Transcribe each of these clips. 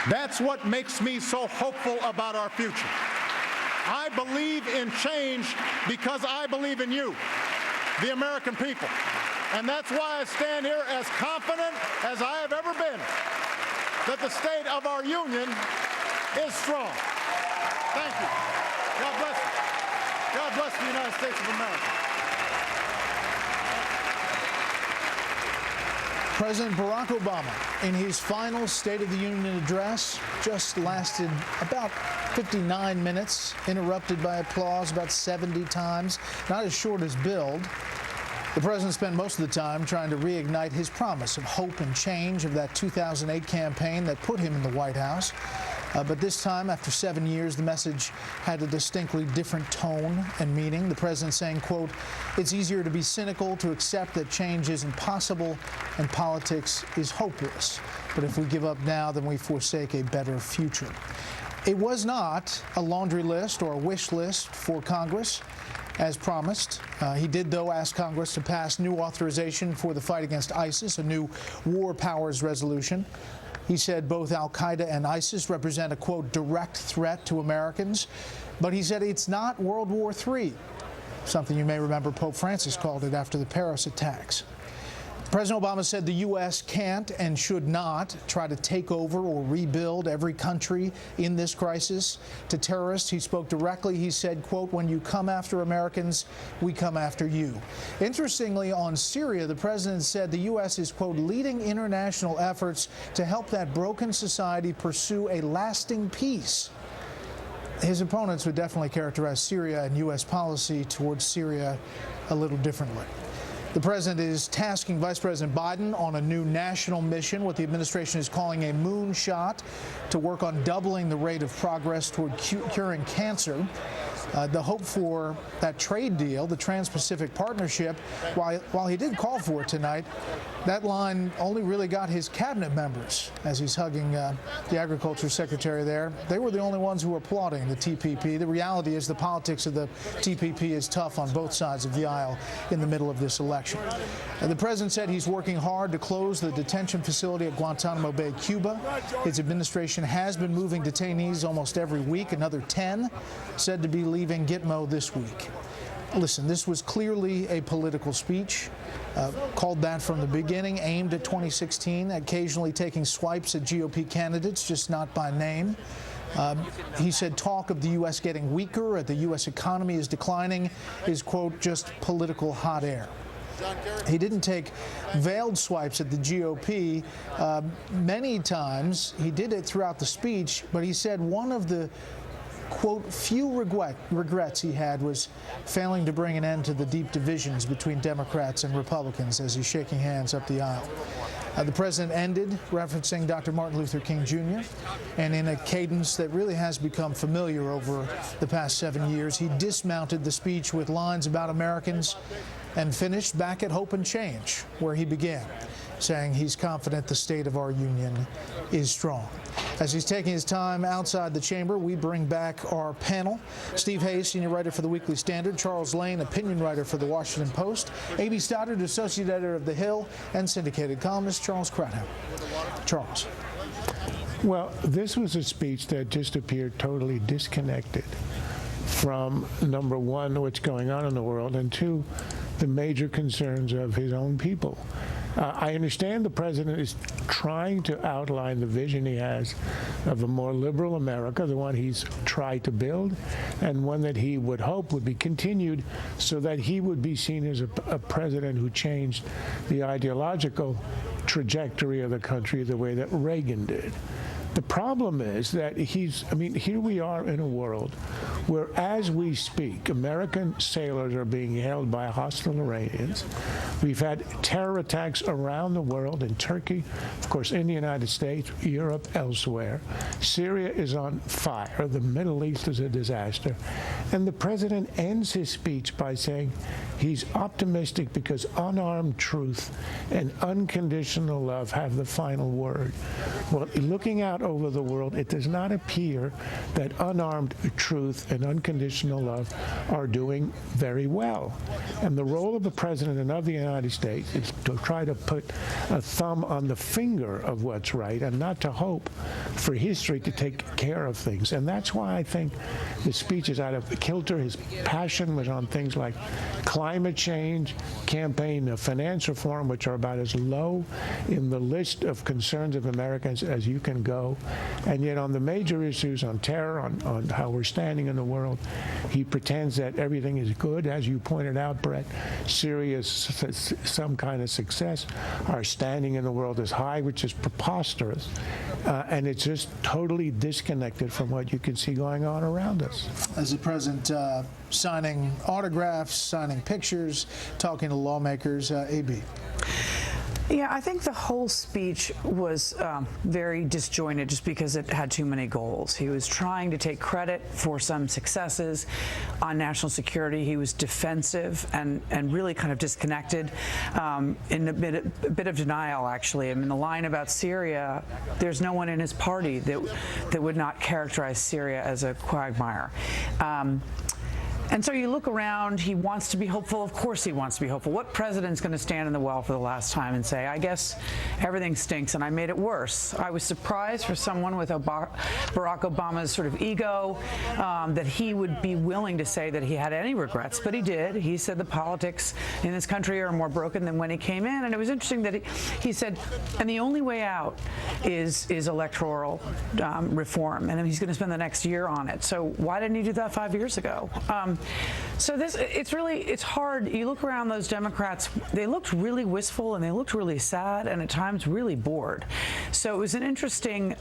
That's what makes me so hopeful about our future. I believe in change because I believe in you, the American people. And that's why I stand here as confident as I have ever been that the state of our union is strong. Thank you. God bless you. God bless the United States of America. President Barack Obama, in his final State of the Union address, just lasted about 59 minutes, interrupted by applause about 70 times, not as short as billed. The president spent most of the time trying to reignite his promise of hope and change of that 2008 campaign that put him in the White House. But this time, after 7 years, the message had a distinctly different tone and meaning. The president saying, quote, "It's easier to be cynical, to accept that change isn't possible and politics is hopeless. But if we give up now, then we forsake a better future." It was not a laundry list or a wish list for Congress, as promised. He did, though, ask Congress to pass new authorization for the fight against ISIS, a new war powers resolution. He said both al-Qaeda and ISIS represent a, quote, direct threat to Americans. But he said it's not World War III, something you may remember Pope Francis called it after the Paris attacks. President Obama said the U.S. can't and should not try to take over or rebuild every country in this crisis. To terrorists, he spoke directly. He said, quote, "When you come after Americans, we come after you." Interestingly, on Syria, the president said the U.S. is, quote, "leading international efforts to help that broken society pursue a lasting peace." His opponents would definitely characterize Syria and U.S. policy towards Syria a little differently. The president is tasking Vice President Biden on a new national mission, what the administration is calling a moonshot, to work on doubling the rate of progress toward curing cancer. The hope for that trade deal, the Trans-Pacific Partnership, while he did call for it tonight, that line only really got his cabinet members as he's hugging the agriculture secretary there. They were the only ones who were applauding the TPP. The reality is the politics of the TPP is tough on both sides of the aisle in the middle of this election. The president said he's working hard to close the detention facility at Guantanamo Bay, Cuba. His administration has been moving detainees almost every week. Another 10 said to be leaving Gitmo this week. Listen, this was clearly a political speech, called that from the beginning, aimed at 2016, occasionally taking swipes at GOP candidates, just not by name. He said talk of the U.S. getting weaker, the U.S. economy is declining, is, quote, just political hot air. He didn't take veiled swipes at the GOP many times. He did it throughout the speech, but he said one of the, quote, few regrets he had was failing to bring an end to the deep divisions between Democrats and Republicans as he's shaking hands up the aisle. The president ended referencing Dr. Martin Luther King Jr., and in a cadence that really has become familiar over the past 7 years, he dismounted the speech with lines about Americans and finished back at Hope and Change, where he began, saying he's confident the state of our union is strong. As he's taking his time outside the chamber, we bring back our panel. Steve Hayes, senior writer for the Weekly Standard, Charles Lane, opinion writer for the Washington Post, A.B. Stoddard, associate editor of The Hill, and syndicated columnist Charles Cradham. Charles. Well, this was a speech that just appeared totally disconnected from, number one, what's going on in the world, and two, the major concerns of his own people. I understand the president is trying to outline the vision he has of a more liberal America, the one he's tried to build, and one that he would hope would be continued so that he would be seen as a president who changed the ideological trajectory of the country the way that Reagan did. The problem is that here we are in a world where, as we speak, American sailors are being held by hostile Iranians. We've had terror attacks around the world, in Turkey, of course, in the United States, Europe, elsewhere. Syria is on fire. The Middle East is a disaster. And the president ends his speech by saying he's optimistic because unarmed truth and unconditional love have the final word. Well, looking out over the world, it does not appear that unarmed truth and and unconditional love are doing very well. And the role of the President of the United States is to try to put a thumb on the finger of what's right and not to hope for history to take care of things. And that's why I think the speech is out of kilter. His passion was on things like climate change, campaign, finance reform, which are about as low in the list of concerns of Americans as you can go. And yet on the major issues, on terror, on how we're standing in the world, he pretends that everything is good. As you pointed out, Brett, Syria is some kind of success. Our standing in the world is high, which is preposterous. And it's just totally disconnected from what you can see going on around us. As the president signing autographs, signing pictures, talking to lawmakers, AB. Yeah, I think the whole speech was very disjointed just because it had too many goals. He was trying to take credit for some successes on national security. He was defensive and really kind of disconnected, in a bit of denial, actually. I mean, the line about Syria, there's no one in his party that would not characterize Syria as a quagmire. And so you look around, he wants to be hopeful. Of course he wants to be hopeful. What president's going to stand in the well for the last time and say, I guess everything stinks and I made it worse? I was surprised for someone with Barack Obama's sort of ego that he would be willing to say that he had any regrets, but he did. He said the politics in this country are more broken than when he came in. And it was interesting that he said, and the only way out is electoral reform. And he's going to spend the next year on it. So why didn't he do that 5 years ago? So it's hard. You look around those Democrats, they looked really wistful and they looked really sad and at times really bored. So it was an interesting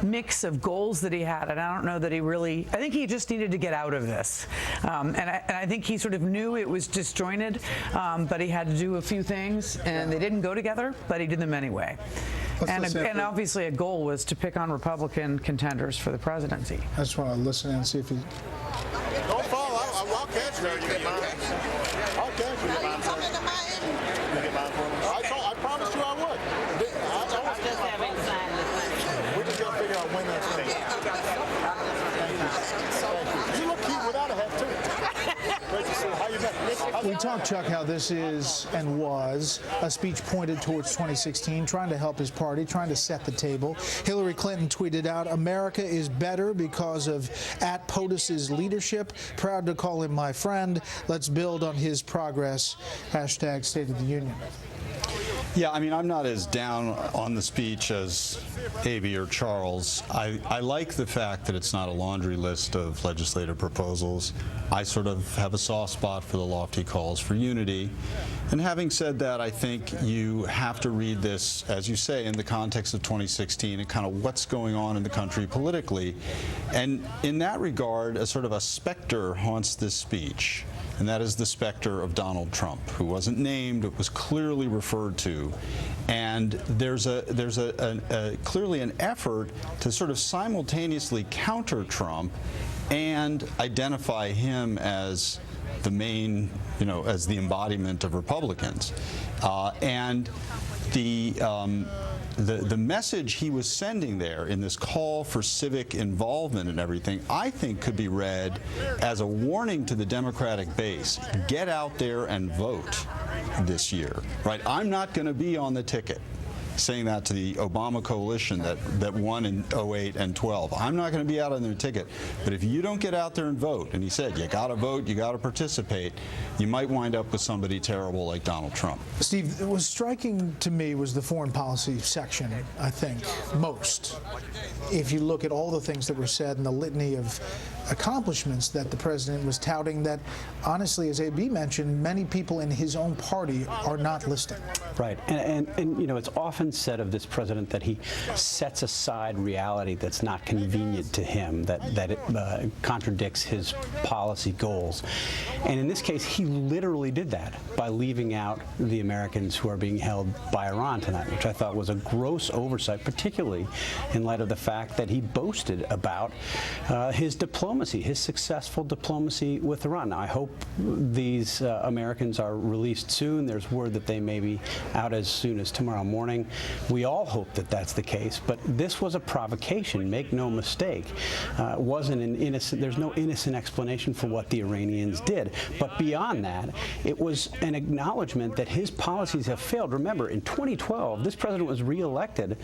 mix of goals that he had. And I don't know that I think he just needed to get out of this. And I think he sort of knew it was disjointed, but he had to do a few things and they didn't go together, but he did them anyway. And obviously a goal was to pick on Republican contenders for the presidency. I just want to listen and see if he... Don't fall. I'll catch you. You get mine. I'll catch you. You get mine for me. I promised you I would. We're just going to figure out when that's going to happen. You look cute without a hat, too. Great to see you. How you been? We talked, Chuck, how this is and was a speech pointed towards 2016, trying to help his party, trying to set the table. Hillary Clinton tweeted out, America is better because of @POTUS's leadership. Proud to call him my friend. Let's build on his progress. # State of the Union. Yeah, I mean, I'm not as down on the speech as AB or Charles. I like the fact that it's not a laundry list of legislative proposals. I sort of have a soft spot for the lofty calls for unity. And having said that, I think you have to read this, as you say, in the context of 2016 and kind of what's going on in the country politically. And in that regard, a sort of a specter haunts this speech. And that is the specter of Donald Trump, who wasn't named, it was clearly referred to. And there's clearly an effort to sort of simultaneously counter Trump and identify him as the main, as the embodiment of Republicans. And the message he was sending there in this call for civic involvement and everything, I think could be read as a warning to the Democratic base. Get out there and vote this year, right? I'm not going to be on the ticket. Saying that to the Obama coalition that won in 08 and 12. I'm not going to be out on their ticket, but if you don't get out there and vote, and he said you got to vote, you got to participate, you might wind up with somebody terrible like Donald Trump. Steve, what was striking to me was the foreign policy section, I think, most. If you look at all the things that were said and the litany of accomplishments that the president was touting that, honestly, as AB mentioned, many people in his own party are not listing. Right. And it's often said of this president that he sets aside reality that's not convenient to him, that it contradicts his policy goals. And in this case, he literally did that by leaving out the Americans who are being held by Iran tonight, which I thought was a gross oversight, particularly in light of the fact that he boasted about his diplomacy diplomacy, his successful diplomacy with Iran. Now, I hope these Americans are released soon. There's word that they may be out as soon as tomorrow morning. We all hope that that's the case, but this was a provocation, make no mistake. It wasn't an innocent, there's no innocent explanation for what the Iranians did. But beyond that, it was an acknowledgement that his policies have failed. Remember, in 2012, this president was reelected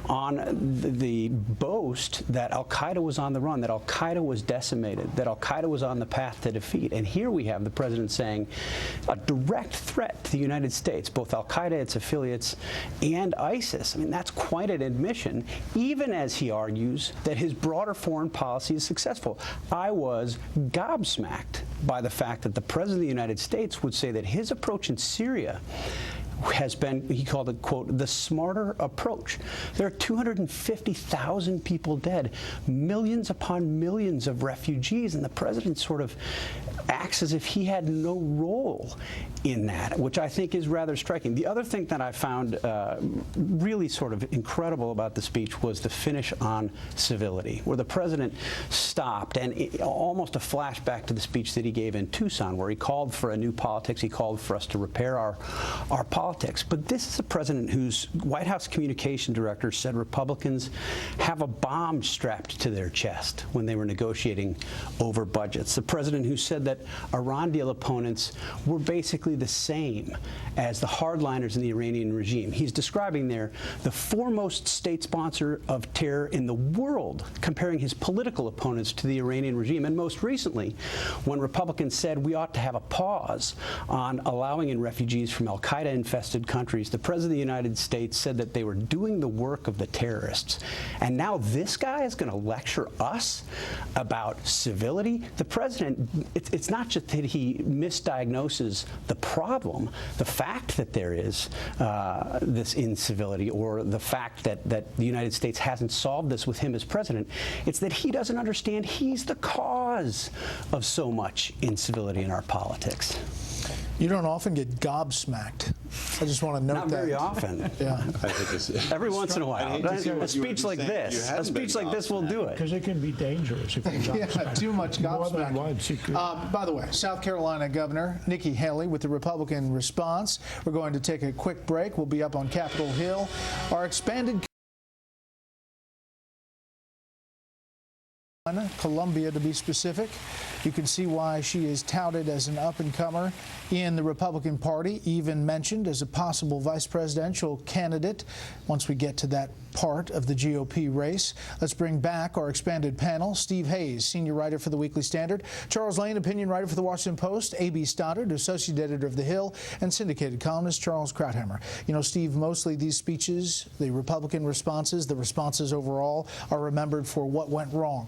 on the boast that al-Qaeda was on the run, that al-Qaeda was decimated, that al-Qaeda was on the path to defeat. And here we have the president saying a direct threat to the United States, both al-Qaeda, its affiliates, and ISIS. I mean, that's quite an admission, even as he argues that his broader foreign policy is successful. I was gobsmacked by the fact that the president of the United States would say that his approach in Syria has been, he called it, quote, the smarter approach. There are 250,000 people dead, millions upon millions of refugees, and the president sort of acts as if he had no role in that, which I think is rather striking. The other thing that I found really sort of incredible about the speech was the finish on civility, where the president stopped, and almost a flashback to the speech that he gave in Tucson, where he called for a new politics. He called for us to repair our politics. But this is a president whose White House communication director said Republicans have a bomb strapped to their chest when they were negotiating over budgets. The president who said that Iran deal opponents were basically the same as the hardliners in the Iranian regime. He's describing there the foremost state sponsor of terror in the world, comparing his political opponents to the Iranian regime. And most recently, when Republicans said we ought to have a pause on allowing in refugees from al-Qaeda-infested countries, the president of the United States said that they were doing the work of the terrorists. And now this guy is going to lecture us about civility? The president, it's not just that he misdiagnoses the problem, the fact that there is this incivility, or the fact that the United States hasn't solved this with him as president. It's that he doesn't understand he's the cause of so much incivility in our politics. You don't often get gobsmacked. I just want to note that. Not very often. Yeah. Every once in a while. A speech like this will do it. Because it can be dangerous if you Yeah, too much more than gobsmacked. once. You could. By the way, South Carolina Governor Nikki Haley with the Republican response. We're going to take a quick break. We'll be up on Capitol Hill. Our expanded Columbia, to be specific. You can see why she is touted as an up-and-comer in the Republican Party, even mentioned as a possible vice presidential candidate once we get to that part of the GOP race. Let's bring back our expanded panel. Steve Hayes, senior writer for the Weekly Standard; Charles Lane, opinion writer for the Washington Post; A.B. Stoddard, associate editor of The Hill; and syndicated columnist Charles Krauthammer. You know, Steve, mostly these speeches, the Republican responses, the responses overall, are remembered for what went wrong.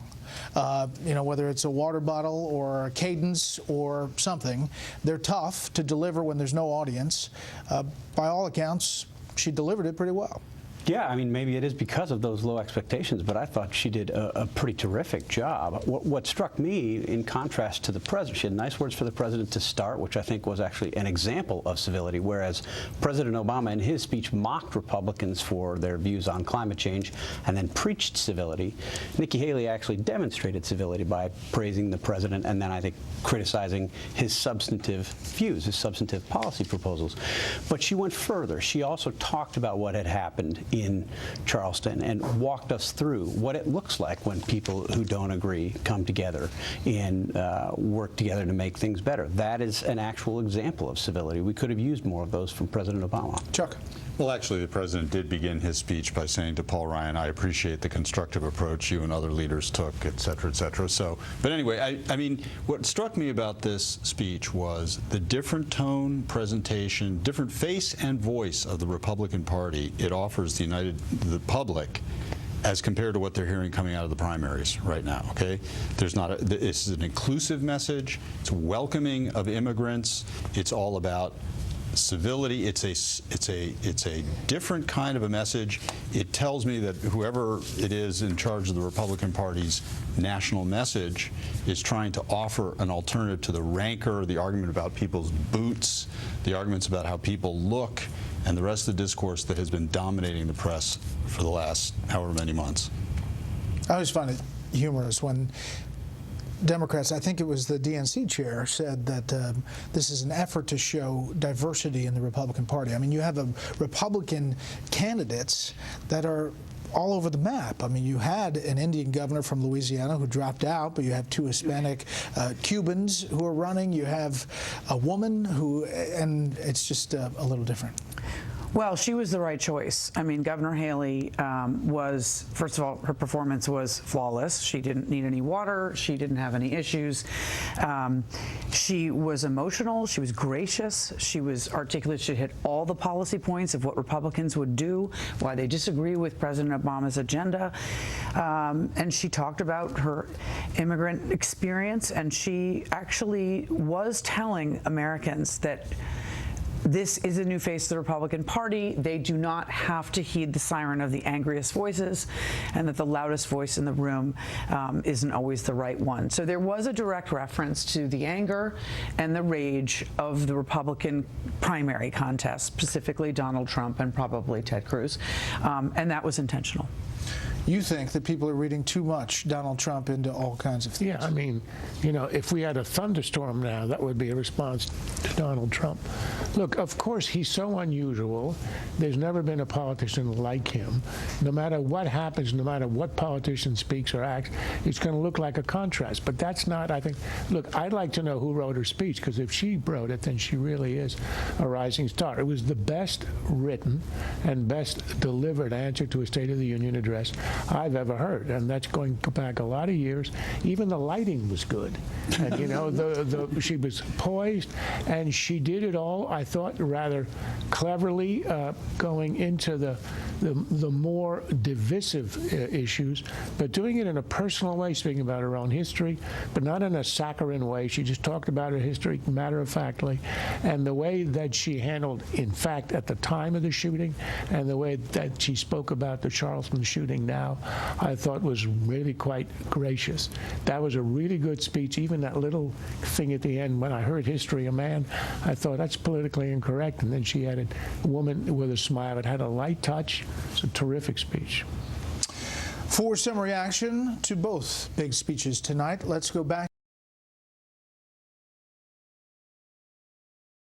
You know, whether it's a water bottle or a cadence or something, they're tough to deliver when there's no audience. By all accounts, she delivered it pretty well. Yeah, I mean, maybe it is because of those low expectations, but I thought she did a pretty terrific job. What struck me, in contrast to the president, she had nice words for the president to start, which I think was actually an example of civility, whereas President Obama in his speech mocked Republicans for their views on climate change and then preached civility. Nikki Haley actually demonstrated civility by praising the president and then, I think, criticizing his substantive views, his substantive policy proposals. But she went further. She also talked about what had happened in Charleston and walked us through what it looks like when people who don't agree come together and work together to make things better. That is an actual example of civility. We could have used more of those from President Obama. Chuck. Well, actually, the president did begin his speech by saying to Paul Ryan, I appreciate the constructive approach you and other leaders took, et cetera, et cetera. So, but anyway, I mean, what struck me about this speech was the different tone, presentation, different face and voice of the Republican Party it offers the public as compared to what they're hearing coming out of the primaries right now, okay? This is an inclusive message. It's welcoming of immigrants. It's all about civility. It's a different kind of a message. It tells me that whoever it is in charge of the Republican Party's national message is trying to offer an alternative to the rancor, the argument about people's boots, the arguments about how people look, and the rest of the discourse that has been dominating the press for the last however many months. I always find it humorous when Democrats, I think it was the DNC chair, said that this is an effort to show diversity in the Republican Party. I mean, you have Republican candidates that are all over the map. I mean, you had an Indian governor from Louisiana who dropped out, but you have 2 Hispanic Cubans who are running. You have a woman who, and it's just a little different. Well, she was the right choice. I mean, Governor Haley was, first of all, her performance was flawless. She didn't need any water. She didn't have any issues. She was emotional. She was gracious. She was articulate. She hit all the policy points of what Republicans would do, why they disagree with President Obama's agenda. And she talked about her immigrant experience, and she actually was telling Americans that this is a new face of the Republican Party. They do not have to heed the siren of the angriest voices, and that the loudest voice in the room isn't always the right one. So there was a direct reference to the anger and the rage of the Republican primary contest, specifically Donald Trump and probably Ted Cruz, and that was intentional. You think that people are reading too much Donald Trump into all kinds of things? Yeah, I mean, you know, if we had a thunderstorm now, that would be a response to Donald Trump. Look, of course, he's so unusual. There's never been a politician like him. No matter what happens, no matter what politician speaks or acts, it's going to look like a contrast. But that's not, I think, look, I'd like to know who wrote her speech, because if she wrote it, then she really is a rising star. It was the best written and best delivered answer to a State of the Union address I've ever heard, and that's going back a lot of years. Even the lighting was good, and you know, she was poised, and she did it all, I thought, rather cleverly, going into the more divisive issues, but doing it in a personal way, speaking about her own history, but not in a saccharine way. She just talked about her history matter-of-factly, and the way that she handled, in fact, at the time of the shooting, and the way that she spoke about the Charleston shooting now, I thought was really quite gracious. That was a really good speech. Even that little thing at the end, when I heard history of man, I thought that's politically incorrect. And then she added, a woman with a smile. It had a light touch. It's a terrific speech. For some reaction to both big speeches tonight, let's go back